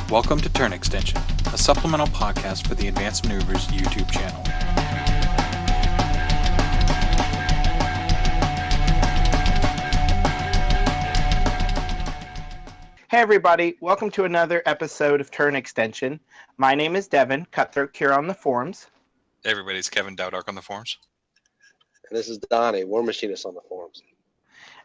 Welcome to Turn Extension, a supplemental podcast for the Advanced Maneuvers YouTube channel. Hey everybody, welcome to another episode of Turn Extension. My name is Devin, Cutthroat here on the forums. Everybody's Kevin Dowdark on the forums. And this is Donnie, Warmachine on the forums.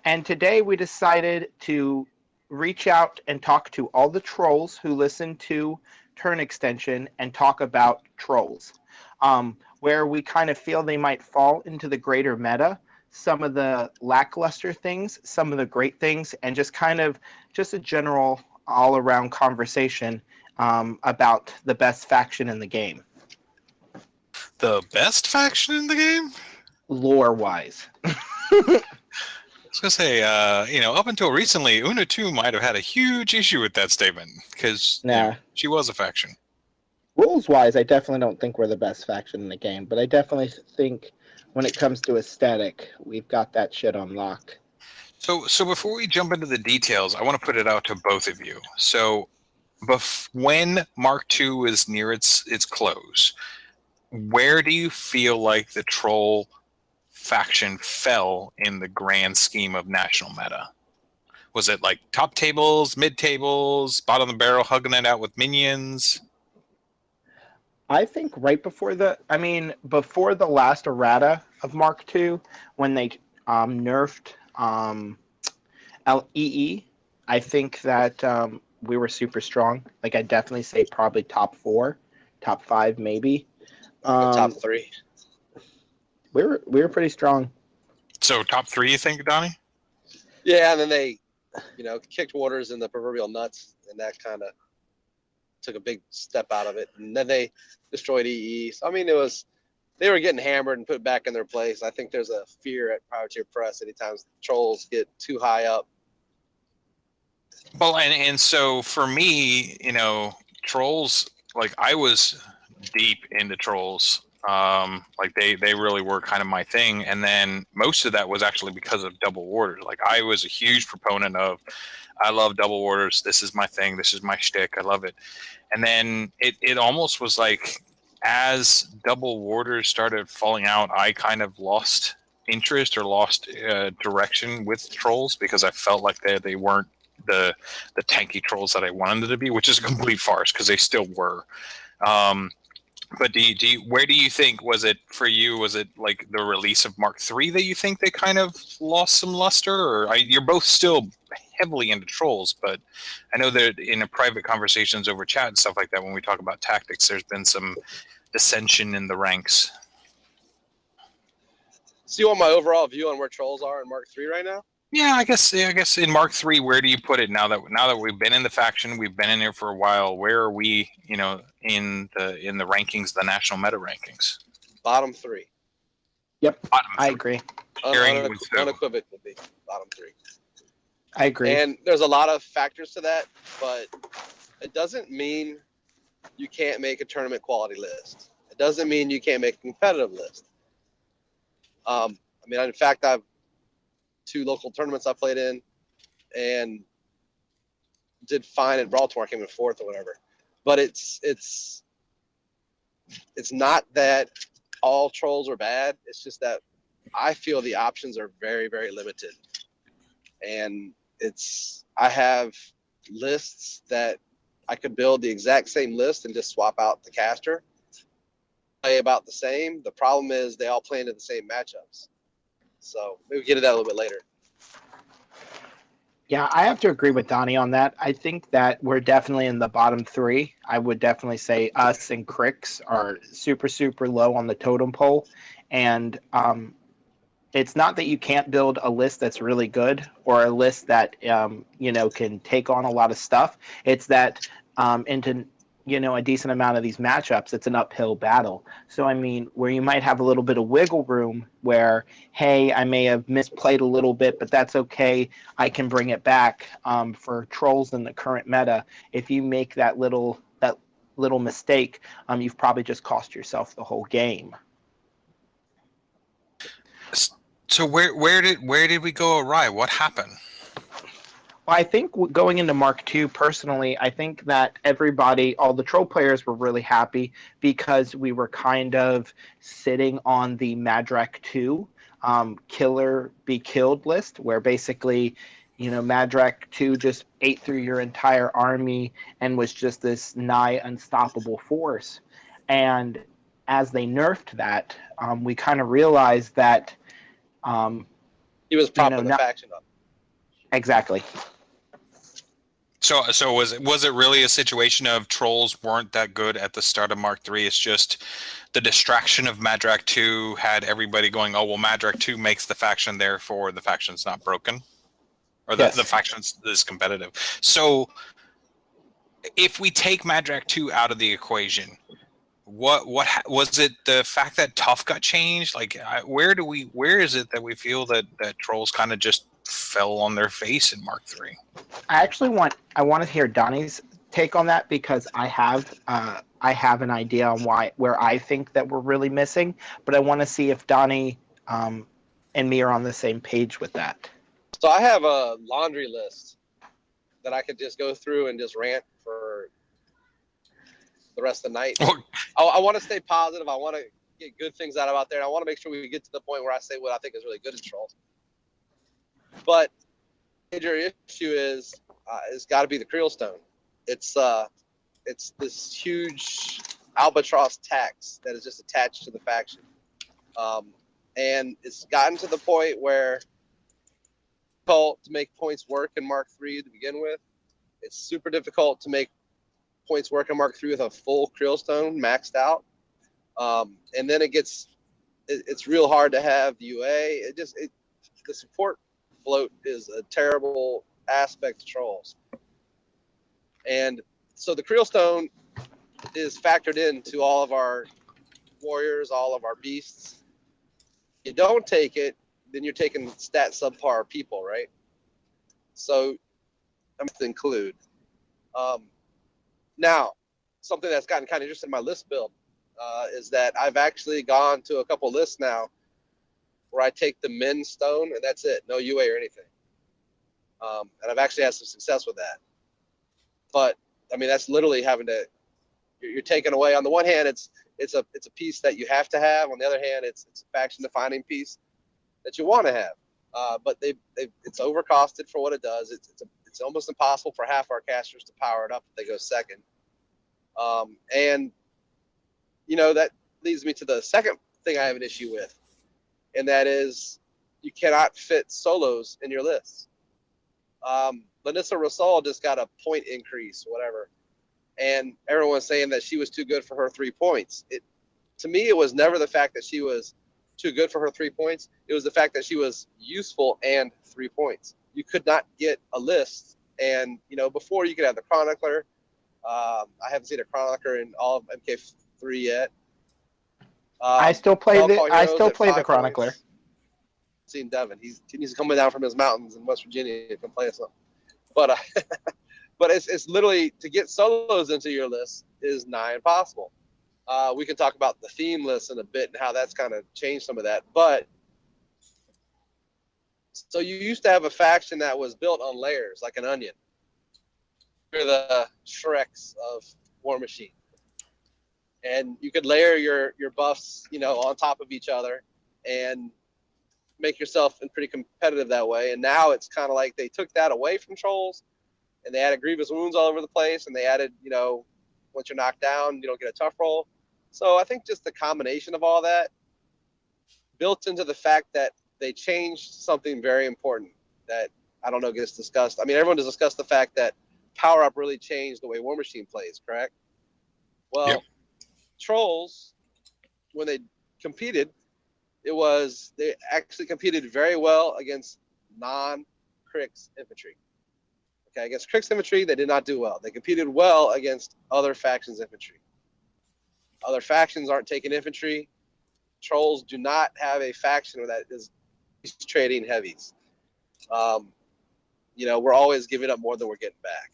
And today we decided to reach out and talk to all the trolls who listen to Turn Extension and talk about trolls, where we kind of feel they might fall into the greater meta, some of the lackluster things, some of the great things, and just a general all-around conversation about the best faction in the game. The best faction in the game? Lore-wise. I was going to say, up until recently, Una 2 might have had a huge issue with that statement, because she was a faction. Rules-wise, I definitely don't think we're the best faction in the game, but I definitely think when it comes to aesthetic, we've got that shit on lock. So before we jump into the details, I want to put it out to both of you. So when Mark II is near its close, where do you feel like the troll faction fell in the grand scheme of national meta? Was it like top tables, mid tables, bottom of the barrel, hugging it out with minions? I think right before the last errata of Mark II, when they nerfed EE, I think that we were super strong. Like, I'd definitely say probably top 4, top 5 maybe. Top 3. We were pretty strong. So top 3, you think, Donnie? Yeah, and then they, kicked Waters in the proverbial nuts, and that kind of took a big step out of it. And then they destroyed EE. So, they were getting hammered and put back in their place. I think there's a fear at Privateer Press anytime trolls get too high up. Well, and so for me, trolls, like, I was deep into trolls. They really were kind of my thing, and then most of that was actually because of double warders. Like, I was a huge proponent of, I love double warders. This is my thing. This is my shtick. I love it. And then it almost was like, as double warders started falling out, I kind of lost interest or lost direction with trolls, because I felt like they weren't the tanky trolls that I wanted them to be, which is a complete farce, because they still were. But where do you think, was it for you? Was it like the release of Mark III that you think they kind of lost some luster? Or you're both still heavily into trolls, but I know that in a private conversations over chat and stuff like that, when we talk about tactics, there's been some dissension in the ranks. So you want my overall view on where trolls are in Mark III right now? Yeah, I guess in Mark III, where do you put it now that we've been in the faction, we've been in here for a while? Where are we, in the rankings, the national meta rankings? Bottom 3. Yep, Bottom 3. I agree. Unequivocally, bottom 3. I agree. And there's a lot of factors to that, but it doesn't mean you can't make a tournament quality list. It doesn't mean you can't make a competitive list. In fact, I've 2 local tournaments I played in and did fine at Baltimore. I came in 4th or whatever. But it's not that all trolls are bad. It's just that I feel the options are very, very limited. And I have lists that I could build the exact same list and just swap out the caster. Play about the same. The problem is they all play into the same matchups. So maybe we'll get to that a little bit later. Yeah, I have to agree with Donnie on that. I think that we're definitely in the bottom 3. I would definitely say us and Crix are super, super low on the totem pole. And it's not that you can't build a list that's really good or a list that, can take on a lot of stuff. It's that into a decent amount of these matchups, it's an uphill battle. So, where you might have a little bit of wiggle room where, hey, I may have misplayed a little bit, but that's okay. I can bring it back for trolls in the current meta. If you make that little mistake, you've probably just cost yourself the whole game. So where did we go awry? What happened? Well, I think going into Mark II, personally, I think that everybody, all the troll players, were really happy because we were kind of sitting on the Madrak 2 killer be killed list, where basically, Madrak 2 just ate through your entire army and was just this nigh unstoppable force. And as they nerfed that, we kind of realized that, He was propping the not faction up. exactly. So was it really a situation of trolls weren't that good at the start of Mark III? It's just the distraction of Madrak 2 had everybody going, oh well, Madrak 2 makes the faction, therefore the faction's not broken, or the faction is competitive. So if we take Madrak 2 out of the equation, what was it? The fact that tough got changed? Like where is it that we feel that trolls kind of just fell on their face in Mark III? I want to hear Donnie's take on that, because I have an idea on where I think that we're really missing, but I want to see if Donnie and me are on the same page with that. So I have a laundry list that I could just go through and just rant for the rest of the night. I want to stay positive. I want to get good things out there. And I want to make sure we get to the point where I say what I think is really good in trolls. But major issue is it's got to be the Creel Stone. It's this huge albatross tax that is just attached to the faction, and it's gotten to the point where it's difficult to make points work in Mark III to begin with. It's super difficult to make points work in Mark III with a full Creel Stone maxed out, and then it's real hard to have the UA. The support float is a terrible aspect to trolls. And so the Creel Stone is factored into all of our warriors, all of our beasts. If you don't take it, then you're taking stat subpar people, right? So I'm to include. Now, something that's gotten kind of interesting in my list build is that I've actually gone to a couple lists now where I take the Min Stone and that's it, no UA or anything. And I've actually had some success with that. But I mean, that's literally you're taking away. On the one hand, it's a piece that you have to have. On the other hand, it's a faction defining piece that you want to have. But it's overcosted for what it does. It's almost impossible for half our casters to power it up if they go second. And that leads me to the second thing I have an issue with, and that is you cannot fit solos in your lists. Lanissa Rosal just got a point increase, whatever, and everyone's saying that she was too good for her 3 points. To me, it was never the fact that she was too good for her 3 points. It was the fact that she was useful and 3 points. You could not get a list, and before you could have the Chronicler. I haven't seen a Chronicler in all of MK3 yet. I still play the Chronicler. Points. Seen Devin. He's coming down from his mountains in West Virginia to come play us. But but it's literally, to get solos into your list is nigh impossible. We can talk about the theme list in a bit and how that's kind of changed some of that. But so you used to have a faction that was built on layers like an onion. You're the Shreks of Warmachine. And you could layer your buffs, on top of each other and make yourself pretty competitive that way. And now it's kind of like they took that away from trolls and they added grievous wounds all over the place. And they added, once you're knocked down, you don't get a tough roll. So I think just the combination of all that built into the fact that they changed something very important that I don't know gets discussed. I mean, everyone has discussed the fact that Power Up really changed the way Warmachine plays, correct? Well, yep. Trolls, when they competed, they actually competed very well against non-Crix infantry. Okay, against Crix infantry, they did not do well. They competed well against other factions' infantry. Other factions aren't taking infantry. Trolls do not have a faction that is trading heavies. We're always giving up more than we're getting back.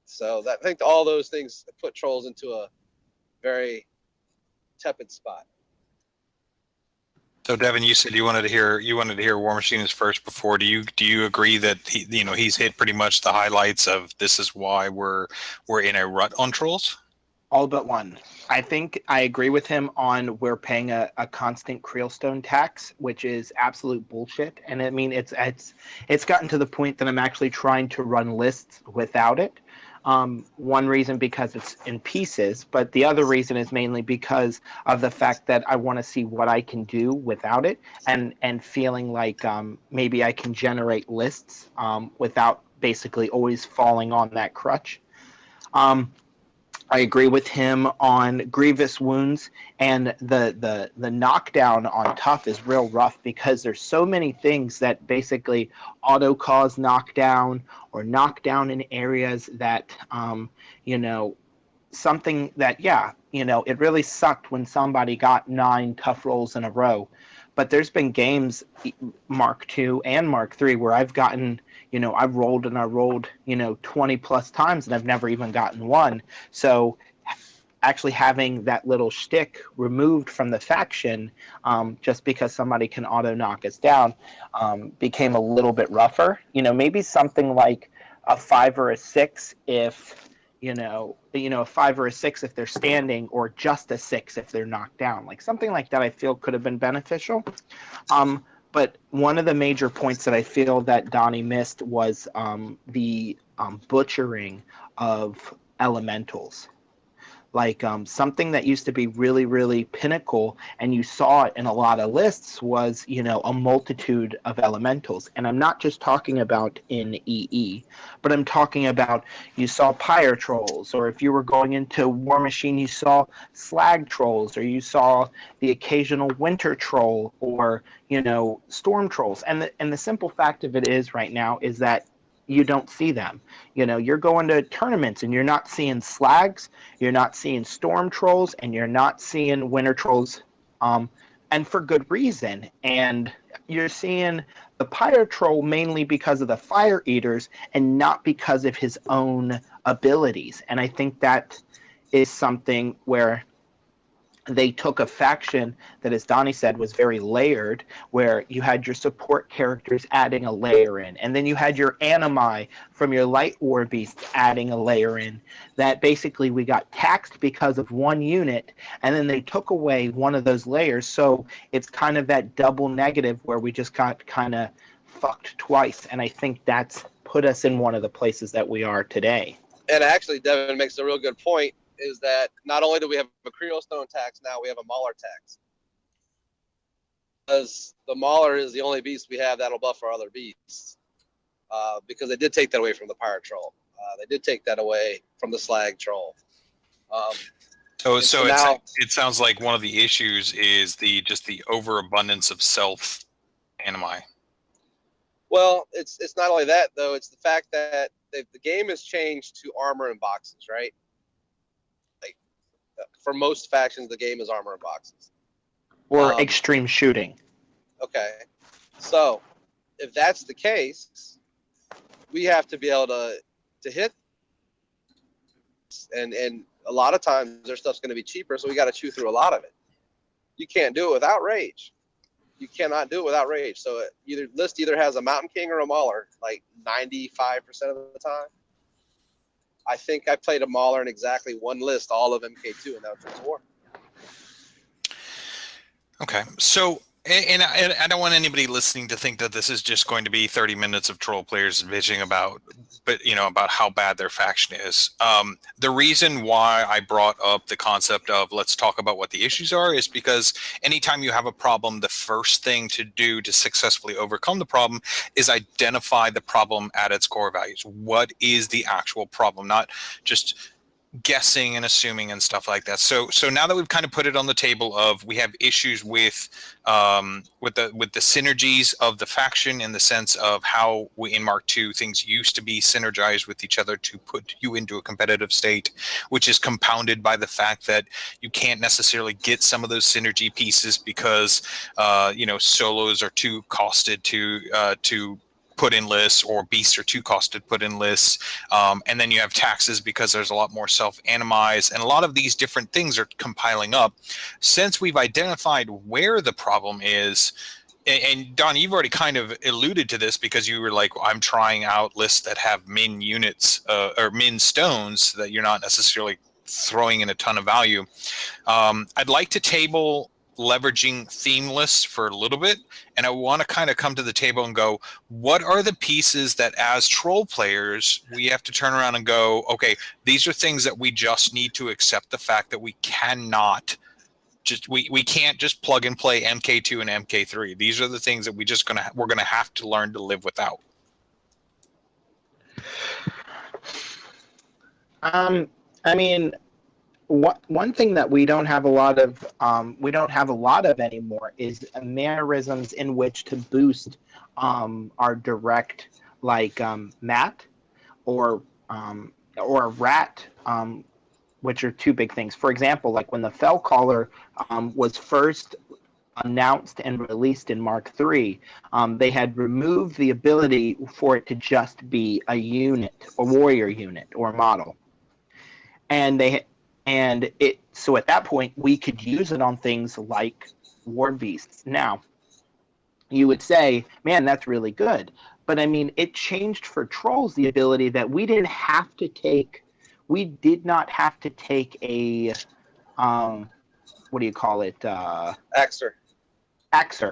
So I think all those things put trolls into a very tepid spot. So Devin, you said you wanted to hear Warmachine is first before. Do you agree that he's hit pretty much the highlights of this is why we're in a rut on Trolls? All but one. I think I agree with him on we're paying a constant Creelstone tax, which is absolute bullshit. And I mean, it's gotten to the point that I'm actually trying to run lists without it. One reason because it's in pieces, but the other reason is mainly because of the fact that I want to see what I can do without it, and feeling like maybe I can generate lists without basically always falling on that crutch. I agree with him on grievous wounds, and the knockdown on tough is real rough because there's so many things that basically auto cause knockdown or knockdown in areas that something that it really sucked when somebody got 9 tough rolls in a row. But there's been games, Mark II and Mark III, where I've gotten, I've rolled and I rolled, 20 plus times and I've never even gotten one. So actually having that little shtick removed from the faction, just because somebody can auto knock us down, became a little bit rougher. Maybe something like a 5 or a 6 if a 5 or a 6 if they're standing, or just a 6 if they're knocked down. Like something like that I feel could have been beneficial. But one of the major points that I feel that Donnie missed was the butchering of elementals. Like something that used to be really, really pinnacle, and you saw it in a lot of lists, was, a multitude of elementals. And I'm not just talking about in EE, but I'm talking about you saw pyre trolls, or if you were going into Warmachine, you saw slag trolls, or you saw the occasional winter troll, or, storm trolls. And the simple fact of it is right now is that you don't see them. You're going to tournaments and you're not seeing slags, you're not seeing storm trolls, and you're not seeing winter trolls, and for good reason. And you're seeing the pyre troll mainly because of the fire eaters and not because of his own abilities. And I think that is something where they took a faction that, as Donnie said, was very layered, where you had your support characters adding a layer in, and then you had your animi from your light war beasts adding a layer in, that basically we got taxed because of one unit, and then they took away one of those layers. So it's kind of that double negative where we just got kind of fucked twice. And I think that's put us in one of the places that we are today. And actually, Devin makes a real good point, is that not only do we have a Creelstone tax, now we have a Mauler tax. Because the Mauler is the only beast we have that'll buff our other beasts. Because they did take that away from the Pirate Troll. They did take that away from the Slag Troll. So now, it sounds like one of the issues is the overabundance of self animi. Well, it's not only that, though. It's the fact that the game has changed to armor and boxes, right? For most factions, the game is armor and boxes. Or extreme shooting. Okay. So, if that's the case, we have to be able to hit. And a lot of times, their stuff's going to be cheaper, so we got to chew through a lot of it. You can't do it without rage. You cannot do it without rage. So, list either has a Mountain King or a Mauler, like 95% of the time. I think I played a Mauler in exactly one list, all of MK2, and that was Trolls War. Okay, so and I don't want anybody listening to think that this is just going to be 30 minutes of troll players bitching about how bad their faction is. The reason why I brought up the concept of let's talk about what the issues are is because anytime you have a problem, the first thing to do to successfully overcome the problem is identify the problem at its core values. What is the actual problem? Not just guessing and assuming and stuff like that. So now that we've kind of put it on the table of we have issues with the synergies of the faction, in the sense of how in Mark II things used to be synergized with each other to put you into a competitive state, which is compounded by the fact that you can't necessarily get some of those synergy pieces because solos are too costed to put in lists, or beasts are too costed put in lists, and then you have taxes because there's a lot more self-animize, and a lot of these different things are compiling up. Since we've identified where the problem is, and Don, you've already kind of alluded to this because you were like, I'm trying out lists that have min units or min stones that you're not necessarily throwing in a ton of value. I'd like to table leveraging theme lists for a little bit, and I want to kind of come to the table and go, what are the pieces that as troll players we have to turn around and go, okay, these are things that we just need to accept the fact that we cannot just we can't just plug and play MK2 and MK3. These are the things that we're gonna have to learn to live without. I mean, one thing that we don't have a lot of anymore is mannerisms in which to boost our direct, like mat or rat, which are two big things. For example, like when the Fell Caller was first announced and released in Mark III, they had removed the ability for it to just be a unit, a warrior unit or model. So at that point, we could use it on things like war beasts. Now, you would say, man, that's really good. But I mean, it changed for trolls the ability that we did not have to take a, what do you call it? Axer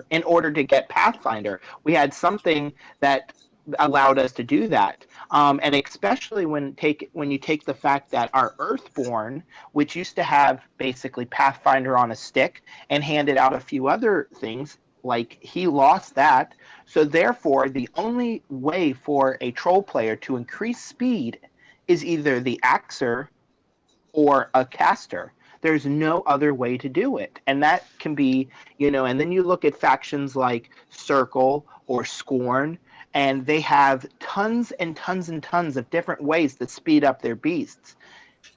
in order to get Pathfinder. We had something that allowed us to do that, and especially when you take the fact that our Earthborn, which used to have basically Pathfinder on a stick and handed out a few other things, like he lost that. So therefore, the only way for a troll player to increase speed is either the Axer or a caster. There's no other way to do it. And that can be, and then you look at factions like Circle or Scorn, and they have tons and tons and tons of different ways to speed up their beasts.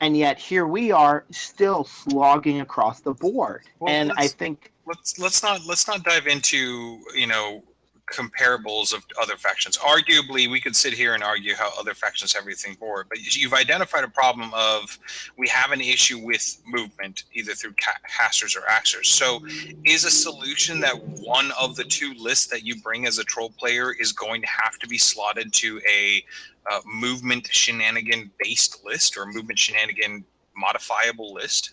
And yet here we are still slogging across the board. Well, and I think let's not dive into comparables of other factions. Arguably, we could sit here and argue how other factions have everything forward, but you've identified a problem of we have an issue with movement either through casters or axers. So is a solution that one of the two lists that you bring as a troll player is going to have to be slotted to a movement shenanigan based list or movement shenanigan modifiable list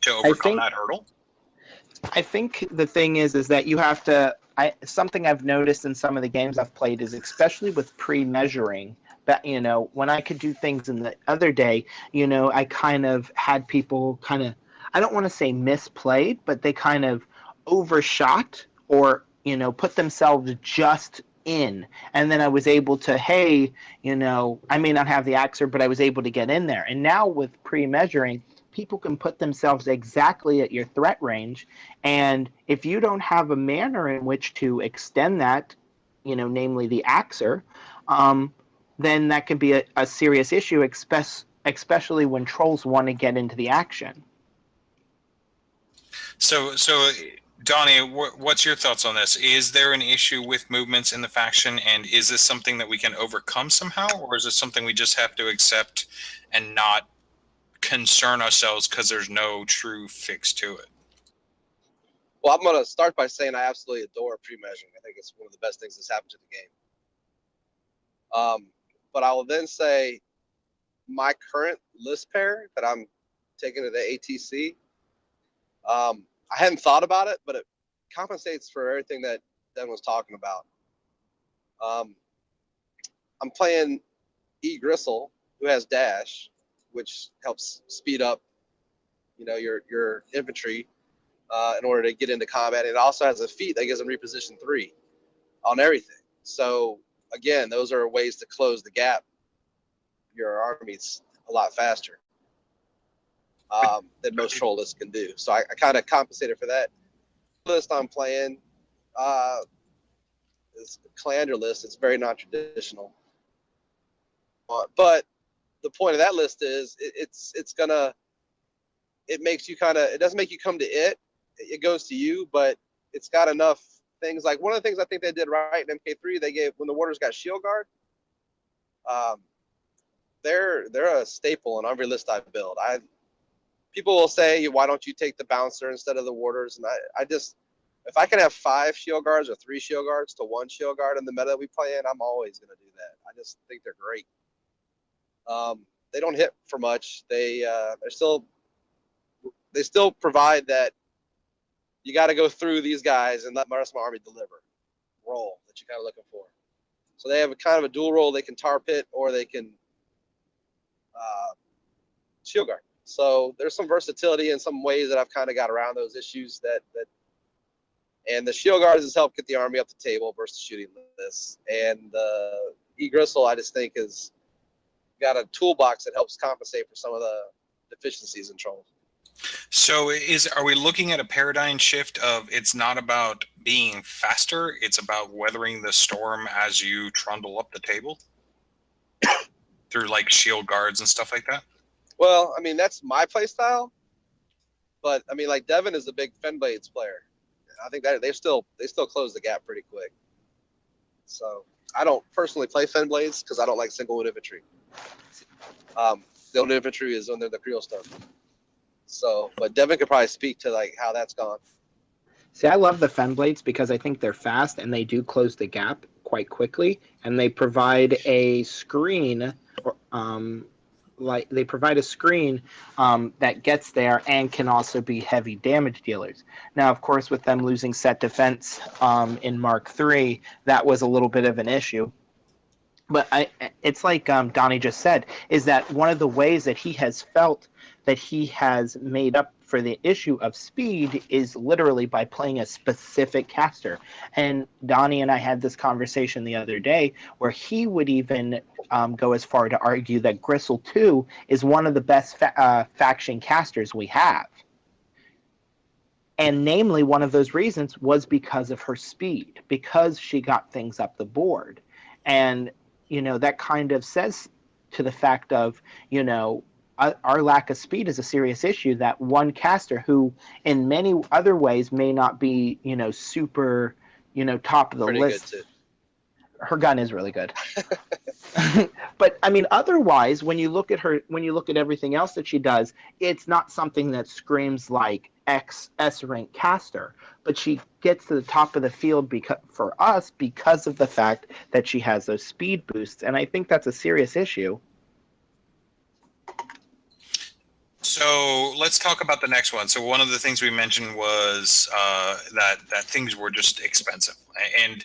to overcome that hurdle? I think the thing is that you have to. Something I've noticed in some of the games I've played is, especially with pre-measuring, that when I could do things in the other day, I kind of had people I don't want to say misplayed, but they kind of overshot or put themselves just in, and then I was able to, hey, I may not have the Axer, but I was able to get in there. And now with pre-measuring, people can put themselves exactly at your threat range, and if you don't have a manner in which to extend that, namely the Axer, then that can be a serious issue, especially when trolls want to get into the action. So Donnie, what's your thoughts on this? Is there an issue with movements in the faction, and is this something that we can overcome somehow, or is it something we just have to accept and not concern ourselves because there's no true fix to it? Well, I'm going to start by saying I absolutely adore pre-measuring. I think it's one of the best things that's happened to the game. But I will then say my current list pair that I'm taking to the ATC, I hadn't thought about it, but it compensates for everything that Dan was talking about. I'm playing E. Gristle, who has dash, which helps speed up, your infantry in order to get into combat. It also has a feat that gives them reposition 3 on everything. So again, those are ways to close the gap. Your armies a lot faster than most troll lists can do. So I kind of compensated for that. The list I'm playing is a Calandra list. It's very non-traditional, but the point of that list is it makes you it doesn't make you come to it. It goes to you, but it's got enough things. Like one of the things I think they did right in MK3, they gave when the warders got shield guard. They're a staple in every list I build. People will say, why don't you take the bouncer instead of the warders? And I just, if I can have 5 shield guards or 3 shield guards to 1 shield guard in the meta we play in, I'm always going to do that. I just think they're great. They don't hit for much. They still provide that you got to go through these guys and let the rest of my army deliver role that you're kind of looking for. So they have a kind of a dual role. They can tar pit or they can shield guard. So there's some versatility in some ways that I've kind of got around those issues and the shield guards has helped get the army up the table versus shooting lists. And the E-Gristle, I just think, has got a toolbox that helps compensate for some of the deficiencies in Trolls. So are we looking at a paradigm shift of it's not about being faster, it's about weathering the storm as you trundle up the table? Through like shield guards and stuff like that? Well, I mean, that's my play style. But I mean, like Devin is a big Fenblades player. I think that they still close the gap pretty quick. So I don't personally play Fenblades because I don't like single wood infantry. The old infantry is under the Creel Stone. So, but Devin could probably speak to like how that's gone. See, I love the Fenblades because I think they're fast and they do close the gap quite quickly, and they provide a screen, that gets there and can also be heavy damage dealers. Now, of course, with them losing set defense in Mark III, that was a little bit of an issue. But it's like Donnie just said, is that one of the ways that he has felt that he has made up for the issue of speed is literally by playing a specific caster. And Donnie and I had this conversation the other day where he would even go as far to argue that Gristle 2 is one of the best faction casters we have. And namely, one of those reasons was because of her speed, because she got things up the board. And that kind of says to the fact of, our lack of speed is a serious issue that one caster who in many other ways may not be, super, top of the Pretty list. Good too. Her gun is really good. But I mean, otherwise, when you look at everything else that she does, it's not something that screams like S rank caster, but she gets to the top of the field because of the fact that she has those speed boosts. And I think that's a serious issue. So let's talk about the next one. So one of the things we mentioned was that things were just expensive, and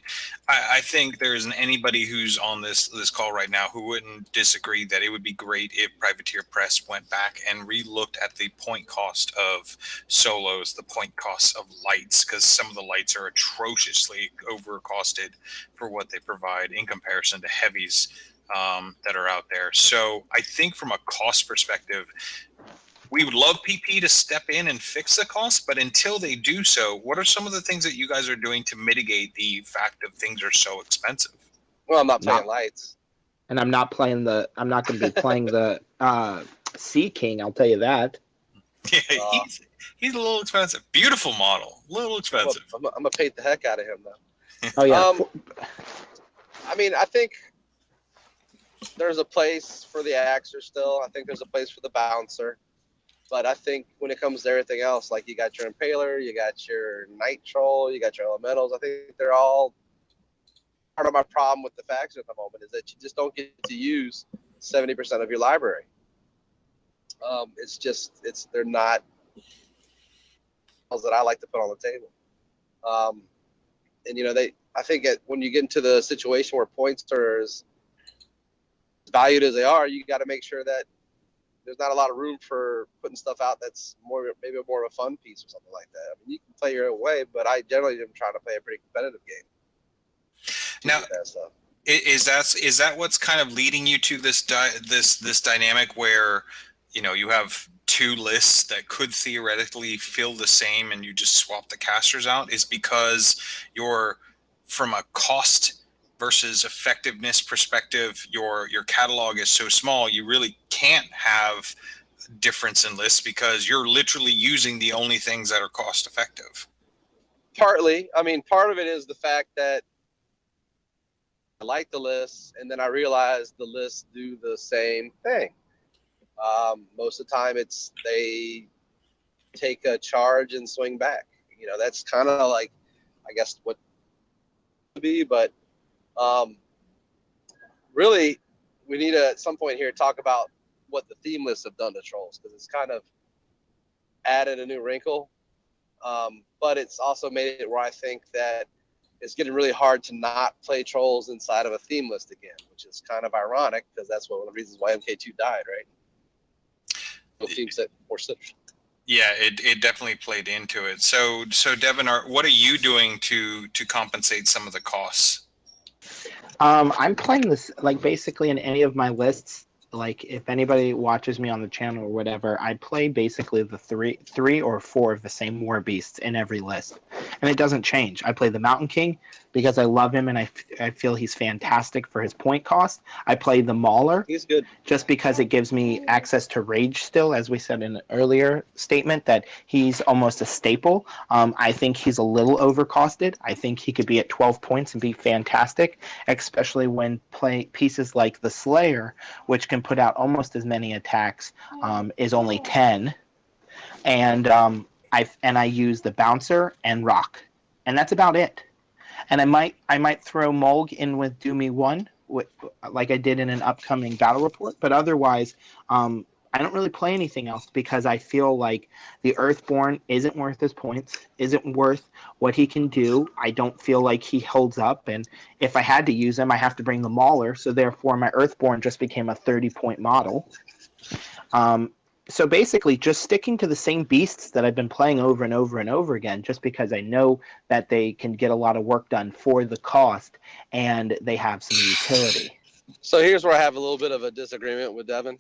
I think there isn't anybody who's on this call right now who wouldn't disagree that it would be great if Privateer Press went back and re-looked at the point cost of solos, the point cost of lights, because some of the lights are atrociously overcosted for what they provide in comparison to heavies that are out there. So I think from a cost perspective, we would love PP to step in and fix the cost, but until they do so, what are some of the things that you guys are doing to mitigate the fact that things are so expensive? Well, I'm not playing lights. And I'm not going to be playing the Sea King, I'll tell you that. Yeah, he's a little expensive. Beautiful model, a little expensive. I'm going to paint the heck out of him, though. Oh, yeah. I mean, I think there's a place for the Axer still. I think there's a place for the Bouncer. But I think when it comes to everything else, like you got your Impaler, you got your Night Troll, you got your Elementals, I think they're all part of my problem with the faction at the moment is that you just don't get to use 70% of your library. They're not that I like to put on the table. I think when you get into the situation where points are as valued as they are, you got to make sure that there's not a lot of room for putting stuff out that's maybe more of a fun piece or something like that. I mean, you can play your own way, but I generally am trying to play a pretty competitive game. Now, is that what's kind of leading you to this dynamic where you have two lists that could theoretically feel the same and you just swap the casters out? Is because you're from a cost versus effectiveness perspective, your catalog is so small, you really can't have difference in lists because you're literally using the only things that are cost effective. Partly. I mean, part of it is the fact that I like the lists, and then I realize the lists do the same thing. Most of the time, it's they take a charge and swing back. That's kind of like, I guess, what it would be. But really, we need to, at some point here, talk about what the theme lists have done to trolls, because it's kind of added a new wrinkle. But it's also made it where I think that it's getting really hard to not play trolls inside of a theme list again, which is kind of ironic, because that's one of the reasons why MK2 died, right? No theme set or such. Yeah, it definitely played into it. So Devin, what are you doing to compensate some of the costs? I'm playing this like basically in any of my lists. Like if anybody watches me on the channel or whatever, I play basically the three or four of the same war beasts in every list, and it doesn't change. I play the Mountain King because I love him and I feel he's fantastic for his point cost. I play the Mauler. He's good. Just because it gives me access to rage still, as we said in an earlier statement, that he's almost a staple. I think he's a little overcosted. I think he could be at 12 points and be fantastic, especially when play pieces like the Slayer, which can put out almost as many attacks, is only 10. And I use the Bouncer and Rock, and that's about it. And I might throw Mulg in with Do Me One, like I did in an upcoming battle report. But otherwise, I don't really play anything else because I feel like the Earthborn isn't worth his points, isn't worth what he can do. I don't feel like he holds up. And if I had to use him, I have to bring the Mauler. So therefore, my Earthborn just became a 30-point model. So basically, just sticking to the same beasts that I've been playing over and over and over again, just because I know that they can get a lot of work done for the cost, and they have some utility. So here's where I have a little bit of a disagreement with Devin,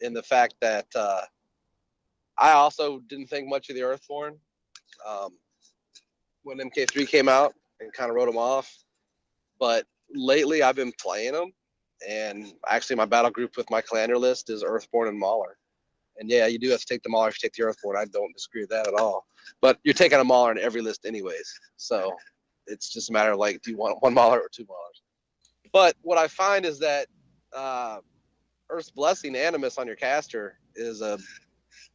in the fact that I also didn't think much of the Earthborn when MK3 came out, and kind of wrote him off. But lately, I've been playing him. And actually, my battle group with my commander list is Earthborn and Mauler. And yeah, you do have to take the Mauler if you take the Earthborn. I don't disagree with that at all. But you're taking a Mauler in every list anyways. So it's just a matter of like, do you want one Mauler or two Maulers? But what I find is that Earth's Blessing Animus on your caster is a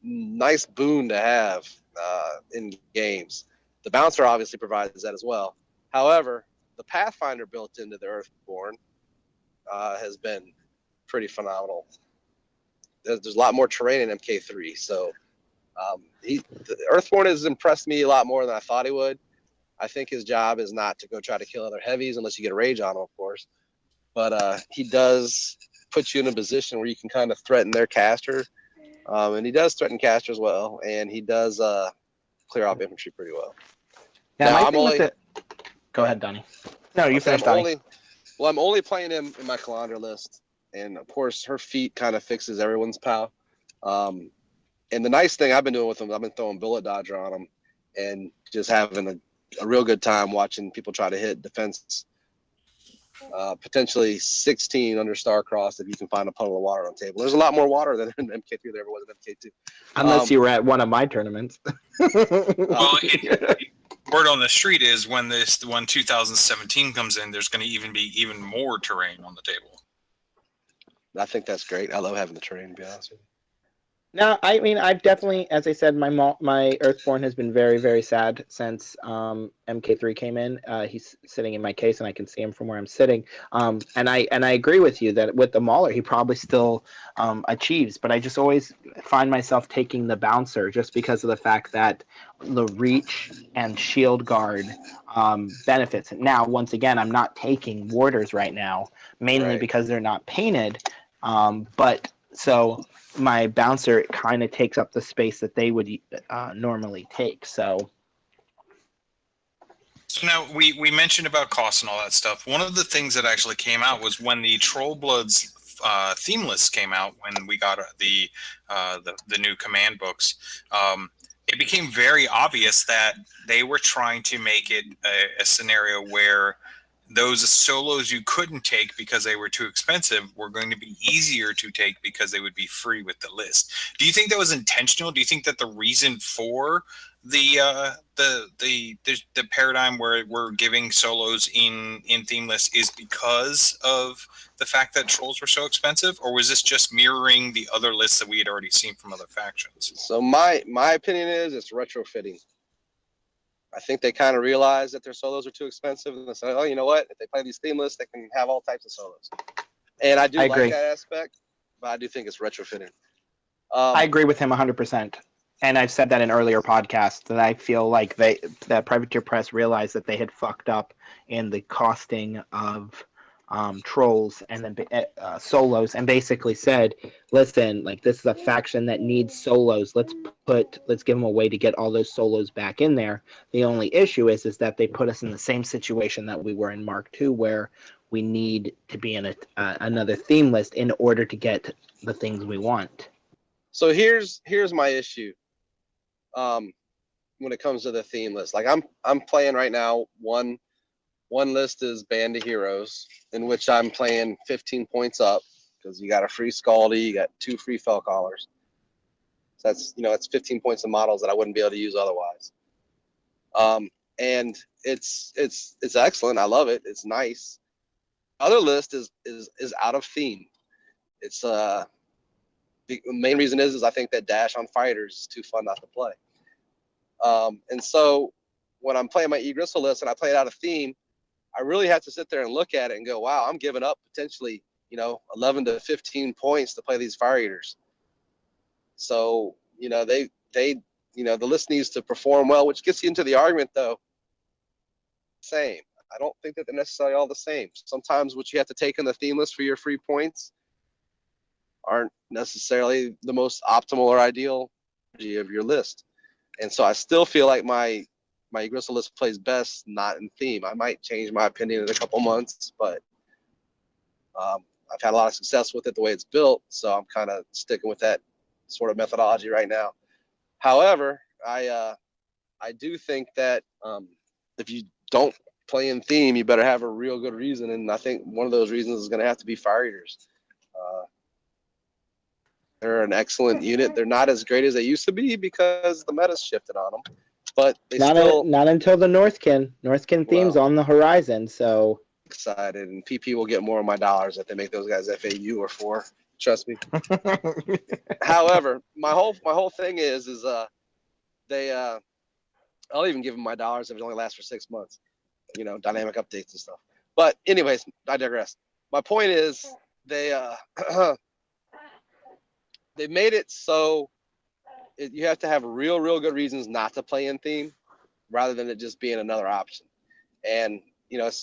nice boon to have in games. The Bouncer obviously provides that as well. However, the Pathfinder built into the Earthborn has been pretty phenomenal. There's a lot more terrain in MK3, so the Earthborn has impressed me a lot more than I thought he would. I think his job is not to go try to kill other heavies unless you get a rage on him, of course. But he does put you in a position where you can kind of threaten their caster, and he does threaten casters well, and he does clear off infantry pretty well. Now, go ahead, Donnie. No, you finish, Donnie. I'm only playing him in my Calandra list, and of course, her feat kind of fixes everyone's POW. And the nice thing I've been doing with him, I've been throwing Bullet Dodger on him, and just having a real good time watching people try to hit defense. Potentially 16 under Starcross if you can find a puddle of water on the table. There's a lot more water than in MK3 there ever was in MK2. Unless you were at one of my tournaments. Well, word on the street is when 2017 comes in, there's going to be even more terrain on the table. I think that's great. I love having the terrain, to be honest with you. No, I mean, I've definitely, as I said, my Earthborn has been very, very sad since MK3 came in. He's sitting in my case, and I can see him from where I'm sitting. And I agree with you that with the Mauler, he probably still achieves. But I just always find myself taking the Bouncer just because of the fact that the reach and shield guard benefits. Now, once again, I'm not taking warders right now, mainly because they're not painted. But so my Bouncer kind of takes up the space that they would normally take. So now we mentioned about costs and all that stuff. One of the things that actually came out was when the Troll Bloods theme list came out, when we got the new command books. It became very obvious that they were trying to make it a scenario where those solos you couldn't take because they were too expensive were going to be easier to take because they would be free with the list. Do you think that was intentional? Do you think that the reason for the paradigm where we're giving solos in theme lists is because of the fact that trolls were so expensive, or was this just mirroring the other lists that we had already seen from other factions? So my opinion is it's retrofitting. I think they kind of realize that their solos are too expensive, and they say, "Oh, you know what? If they play these theme lists, they can have all types of solos." And I do like that aspect, but I do think it's retrofitting. I agree with him 100%. And I've said that in earlier podcasts that I feel like that Privateer Press realized that they had fucked up in the costing of trolls and then solos, and basically said, listen, like, this is a faction that needs solos. Let's give them a way to get all those solos back in there. The only issue is that they put us in the same situation that we were in Mark II, where we need to be in another theme list in order to get the things we want. So here's my issue. When it comes to the theme list, like I'm playing right now, one list is Band of Heroes, in which I'm playing 15 points up because you got a free Scaldy, you got 2 free Fell Callers. So that's, it's 15 points of models that I wouldn't be able to use otherwise. And it's excellent. I love it. It's nice. Other list is out of theme. It's the main reason is I think that Dash on Fighters is too fun not to play. And so when I'm playing my E-Gristle list and I play it out of theme, I really have to sit there and look at it and go, wow, I'm giving up potentially, 11 to 15 points to play these Fire Eaters. So, the list needs to perform well, which gets you into the argument, though. Same. I don't think that they're necessarily all the same. Sometimes what you have to take in the theme list for your free points aren't necessarily the most optimal or ideal of your list. And so I still feel like my Gristle list plays best not in theme. I might change my opinion in a couple months, but I've had a lot of success with it the way it's built, so I'm kind of sticking with that sort of methodology right now. However, I do think that if you don't play in theme, you better have a real good reason, and I think one of those reasons is going to have to be Fire Eaters. They're an excellent unit. They're not as great as they used to be because the meta's shifted on them. But they not until the Northkin theme's on the horizon. So excited, and PP will get more of my dollars if they make those guys FAU or 4. Trust me. However, my whole thing is they I'll even give them my dollars if it only lasts for 6 months. Dynamic updates and stuff. But anyways, I digress. My point is they made it so you have to have real good reasons not to play in theme rather than it just being another option. And,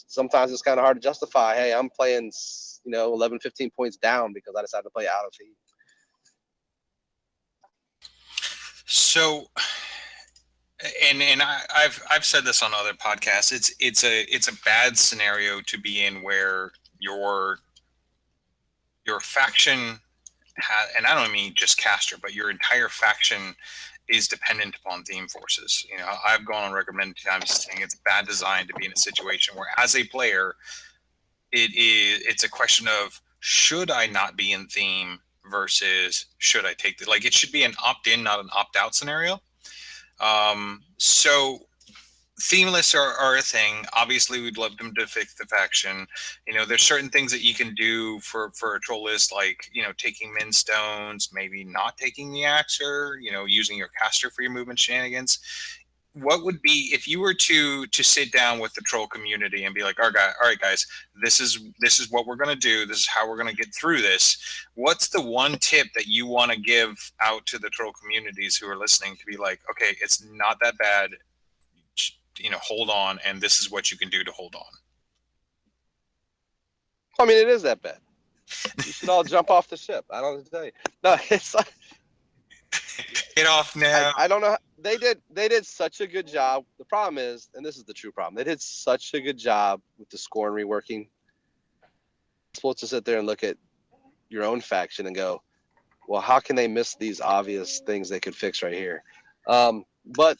sometimes it's kind of hard to justify, hey, I'm playing, 11, 15 points down because I decided to play out of theme. So, and I've said this on other podcasts, it's a bad scenario to be in where your faction, and I don't mean just caster, but your entire faction is dependent upon theme forces. I've gone on record many times saying it's bad design to be in a situation where, as a player, it's a question of should I not be in theme versus should I take the, like, it should be an opt-in, not an opt-out scenario. So theme lists are a thing. Obviously, we'd love them to fix the faction. There's certain things that you can do for a troll list, like, taking min stones, maybe not taking the axer, using your caster for your movement shenanigans. What would be, if you were to sit down with the troll community and be like, all right, guys, this is what we're going to do. This is how we're going to get through this. What's the one tip that you want to give out to the troll communities who are listening to be like, okay, it's not that bad. Hold on, and this is what you can do to hold on. I mean, it is that bad. You should all jump off the ship. I don't know what to tell you. No, it's like, get off now. I don't know. They did such a good job. The problem is, and this is the true problem, they did such a good job with the score and reworking. It's supposed to sit there and look at your own faction and go, well, how can they miss these obvious things they could fix right here? But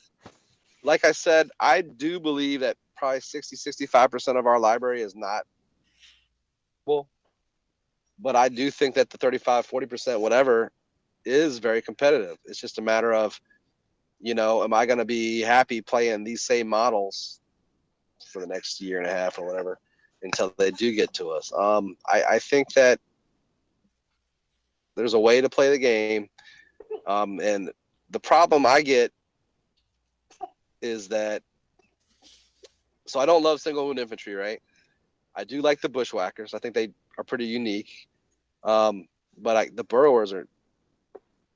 like I said, I do believe that probably 60-65% of our library is not well. But I do think that the 35-40%, whatever, is very competitive. It's just a matter of, am I going to be happy playing these same models for the next year and a half or whatever until they do get to us. I think that there's a way to play the game. And the problem I get is that, so I don't love single wound infantry, right? I do like the bushwhackers. I think they are pretty unique. But the burrowers are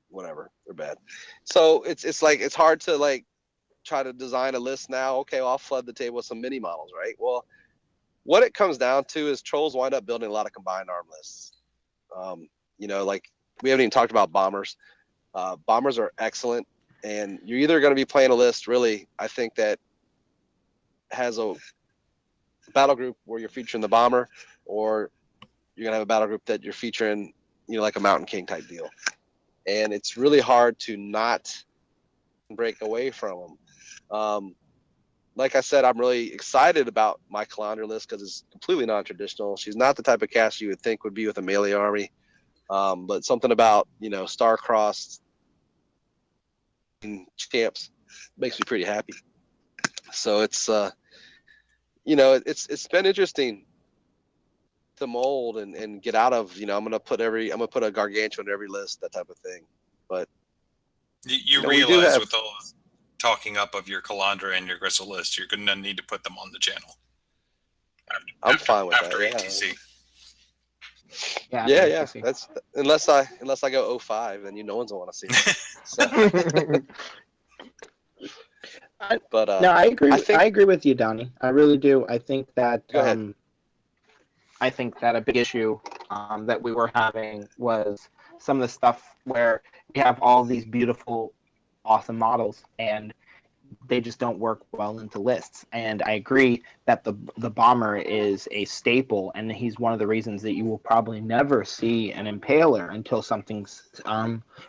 whatever, they're bad. So it's like, it's hard to like try to design a list now. Okay, well, I'll flood the table with some mini models, right? Well, what it comes down to is trolls wind up building a lot of combined arm lists. Like we haven't even talked about bombers. Bombers are excellent, and you're either going to be playing a list, really, I think, that has a battle group where you're featuring the bomber, or you're going to have a battle group that you're featuring, like a Mountain King type deal. And it's really hard to not break away from them. Like I said, I'm really excited about my Calandra list because it's completely non-traditional. She's not the type of caster you would think would be with a melee army. But something about, star-crossed champs makes me pretty happy. So it's, it's been interesting to mold and get out of, I'm going to put a gargantuan in every list, that type of thing. But you realize with all the talking up of your Calandra and your Gristle list, you're going to need to put them on the channel. I'm fine with after that. ATC. Yeah. That's unless I go 05, then no one's gonna want to see me. So. No, I agree. I agree with you, Donnie. I really do. I think that a big issue that we were having was some of the stuff where we have all these beautiful, awesome models, and they just don't work well into lists. And I agree that the bomber is a staple, and he's one of the reasons that you will probably never see an impaler until something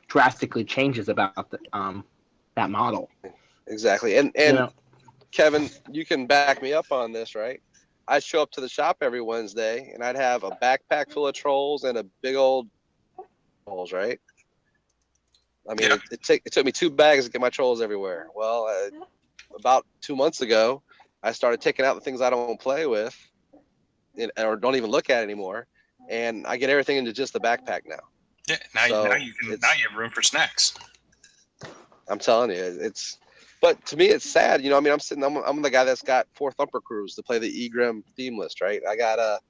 drastically changes about that model. Exactly. And Kevin, you can back me up on this, right? I'd show up to the shop every Wednesday, and I'd have a backpack full of trolls and a big old trolls, right? I mean, it took me 2 bags to get my trolls everywhere. Well, about 2 months ago, I started taking out the things I don't play with or don't even look at anymore, and I get everything into just the backpack now. Yeah, now you have room for snacks. I'm telling you, but to me, it's sad. I'm the guy that's got 4 Thumper crews to play the Egrim theme list, right? I got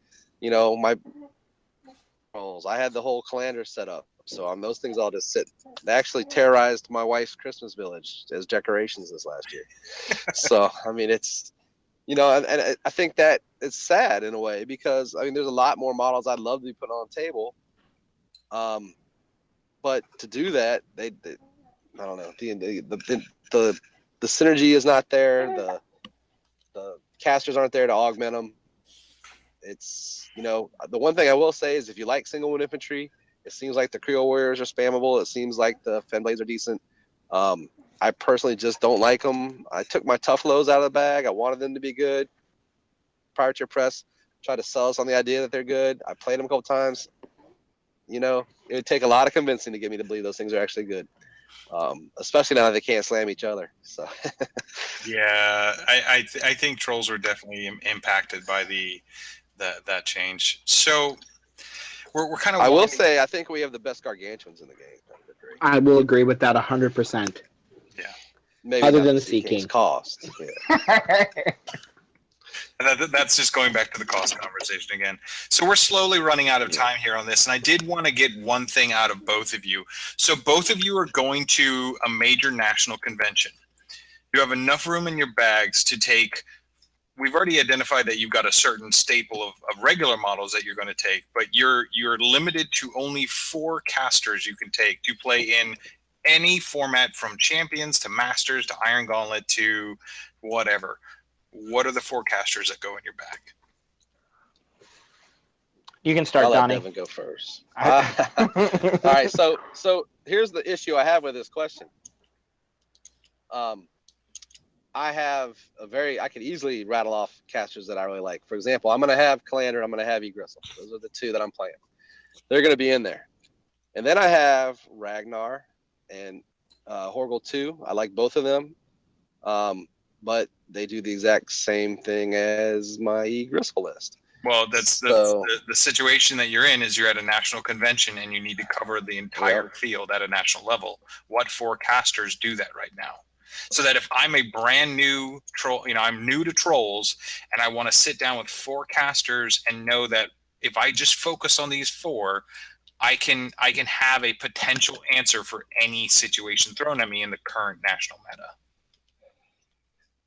my trolls. I had the whole Calandra set up. So those things all just sit. They actually terrorized my wife's Christmas village as decorations this last year. So, I mean, it's, and I think that it's sad in a way because, there's a lot more models I'd love to be put on the table. But to do that, they I don't know, the synergy is not there. The casters aren't there to augment them. It's, the one thing I will say is if you like single wound infantry, it seems like the Creole Warriors are spammable. It seems like the Fenblades are decent. I personally just don't like them. I took my Tough Lows out of the bag. I wanted them to be good. Prior to press, tried to sell us on the idea that they're good. I played them a couple times. It would take a lot of convincing to get me to believe those things are actually good. Especially now that they can't slam each other. So. Yeah, I think trolls are definitely impacted by that change. So. We're kind of. I will say, I think we have the best gargantuans in the game. I will agree with that 100%. Yeah. Maybe other than the Sea King's cost. Yeah. That's just going back to the cost conversation again. So we're slowly running out of time here on this, and I did want to get one thing out of both of you. So both of you are going to a major national convention. You have enough room in your bags to take. We've already identified that you've got a certain staple of regular models that you're going to take, but you're limited to only 4 casters you can take to play in any format from Champions to Masters to Iron Gauntlet to whatever. What are the 4 casters that go in your bag? You can start, I'll Donnie. Let Devin go first. All right, so here's the issue I have with this question. I could easily rattle off casters that I really like. For example, I'm going to have Calandra, I'm going to have Egristle. Those are the two that I'm playing. They're going to be in there. And then I have Ragnar and Horgle 2. I like both of them. But they do the exact same thing as my Egristle list. Well, that's the situation that you're in is you're at a national convention and you need to cover the entire field at a national level. What 4 casters do that right now? So that if I'm a brand new troll, I'm new to trolls and I want to sit down with 4 casters and know that if I just focus on these 4, I can have a potential answer for any situation thrown at me in the current national meta.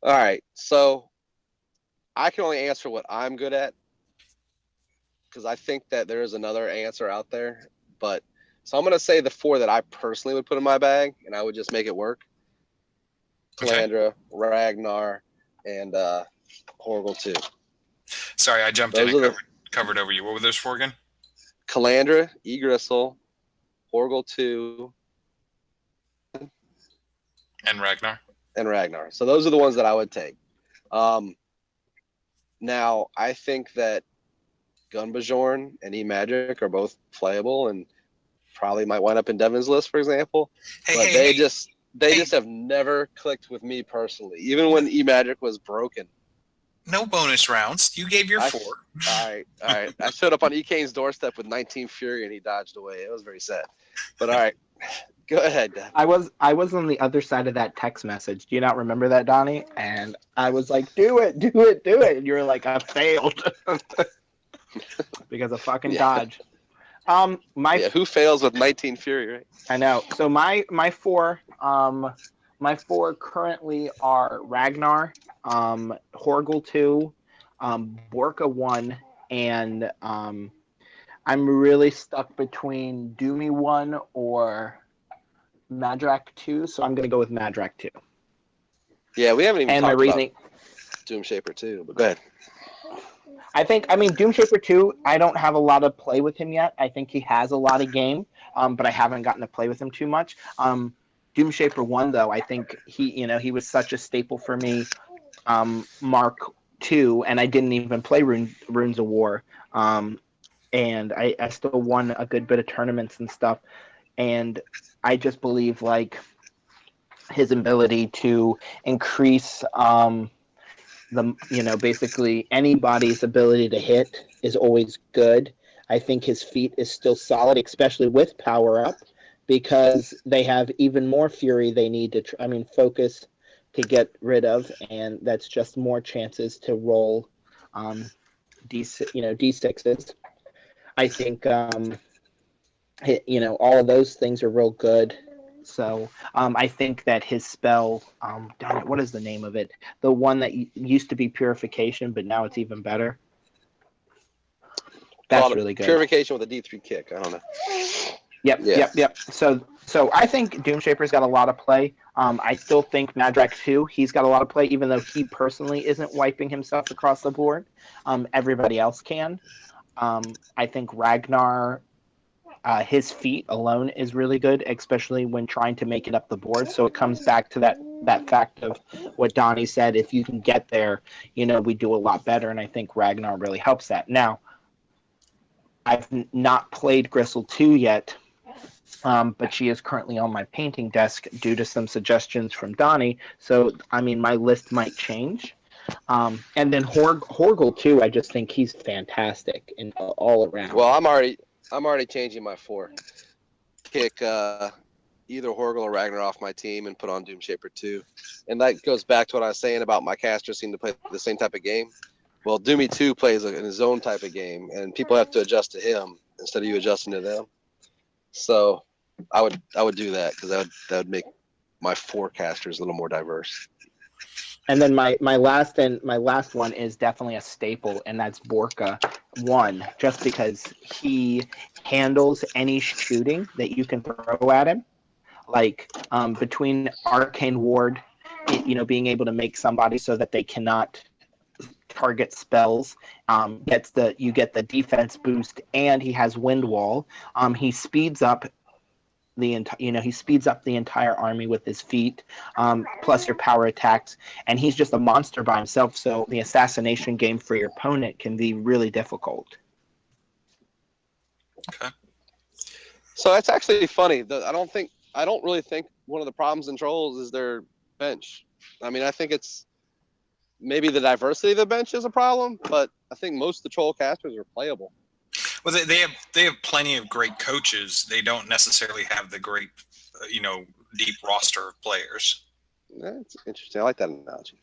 All right, so I can only answer what I'm good at because I think that there is another answer out there. But so I'm going to say the 4 that I personally would put in my bag, and I would just make it work. Calandra, Ragnar, and Horgle 2. Sorry, I jumped in and covered over you. What were those 4 again? Calandra, Egristle, Horgle 2, and Ragnar. So those are the ones that I would take. Now, I think that Gunbajorn and E-Magic are both playable and probably might wind up in Devin's list, for example. They just have never clicked with me personally, even when E-Magic was broken. No bonus rounds. You gave your 4. All right. I showed up on E-Kane's doorstep with 19 Fury and he dodged away. It was very sad. But all right, go ahead. I was on the other side of that text message. Do you not remember that, Donnie? And I was like, do it. And you were like, I failed. Because of fucking dodge. Who fails with 19 Fury, right? I know. So my 4 currently are Ragnar, Horgle 2, Borka 1, and I'm really stuck between Doomy 1 or Madrak 2, so I'm going to go with Madrak 2. Yeah, we haven't even talked about Doomshaper 2, but go ahead. Doomshaper 2, I don't have a lot of play with him yet. I think he has a lot of game, but I haven't gotten to play with him too much. Doomshaper 1, though, I think he was such a staple for me. Mark 2, and I didn't even play Runes of War. And I still won a good bit of tournaments and stuff. And I just believe, like, his ability to increase basically anybody's ability to hit is always good. I think his feat is still solid, especially with power up, because they have even more fury they need to focus to get rid of, and that's just more chances to roll D6s. I think all of those things are real good. So I think that his spell, what is the name of it? The one that used to be Purification, but now it's even better. That's really good. Purification with a D3 kick. I don't know. Yep. So I think Doomshaper's got a lot of play. I still think Madrak 2, he's got a lot of play, even though he personally isn't wiping himself across the board. Everybody else can. I think Ragnar, his feat alone is really good, especially when trying to make it up the board. So it comes back to that fact of what Donnie said. If you can get there, we do a lot better. And I think Ragnar really helps that. Now, I've not played Gristle 2 yet, but she is currently on my painting desk due to some suggestions from Donnie. So, my list might change. And then Horgle 2, I just think he's fantastic and all around. Well, I'm already changing my 4. Kick either Horgle or Ragnar off my team and put on Doomshaper 2. And that goes back to what I was saying about my casters seem to play the same type of game. Well, Doomy 2 plays in his own type of game, and people have to adjust to him instead of you adjusting to them. So I would do that because that would make my 4 casters a little more diverse. And then my last one is definitely a staple, and that's Borka 1, just because he handles any shooting that you can throw at him. Like between Arcane Ward, being able to make somebody so that they cannot target spells, you get the defense boost, and he has Wind Wall. He speeds up he speeds up the entire army with his feet, plus your power attacks, and he's just a monster by himself. So the assassination game for your opponent can be really difficult. Okay. So that's actually funny. I don't really think one of the problems in Trolls is their bench. I mean, I think it's maybe the diversity of the bench is a problem, but I think most of the Troll casters are playable. Well, they have plenty of great coaches. They don't necessarily have the great, deep roster of players. That's interesting. I like that analogy.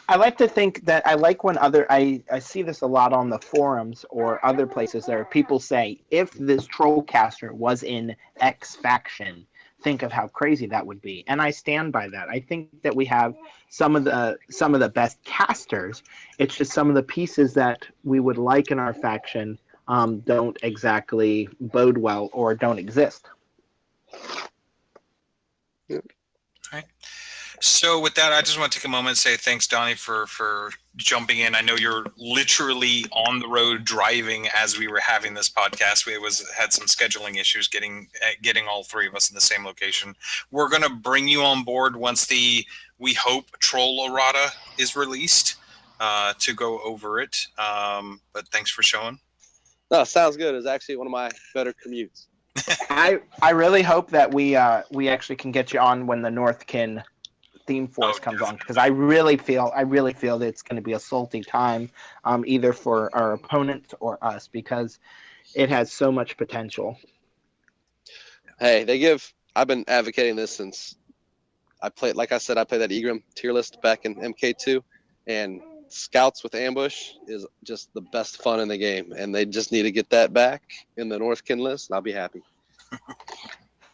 I like to think that I like when I see this a lot on the forums or other places there. People say, if this troll caster was in X faction, think of how crazy that would be. And I stand by that. I think that we have some of the best casters. It's just some of the pieces that we would like in our faction don't exactly bode well or don't exist. All right. So with that, I just want to take a moment and say thanks, Donnie, for jumping in. I know you're literally on the road driving as we were having this podcast. We had some scheduling issues getting all three of us in the same location. We're going to bring you on board once we hope Troll errata is released to go over it. But thanks for showing. No, sounds good. It's actually one of my better commutes. I really hope that we actually can get you on when the Northkin theme force comes on, because I really feel that it's going to be a salty time, either for our opponent or us, because it has so much potential. Hey, I've been advocating this since I played that Egram tier list back in MK2, and Scouts with Ambush is just the best fun in the game, and they just need to get that back in the Northkin list, and I'll be happy.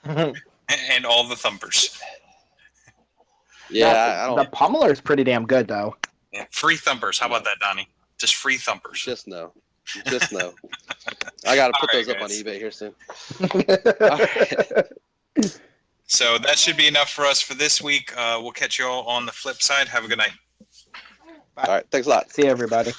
And all the thumpers. Yeah, the pummeler is pretty damn good, though. Yeah, free thumpers. How about that, Donnie? Just free thumpers. Just no. I got to put those up on eBay here soon. Right. So that should be enough for us for this week. We'll catch you all on the flip side. Have a good night. All right. Thanks a lot. See you, everybody.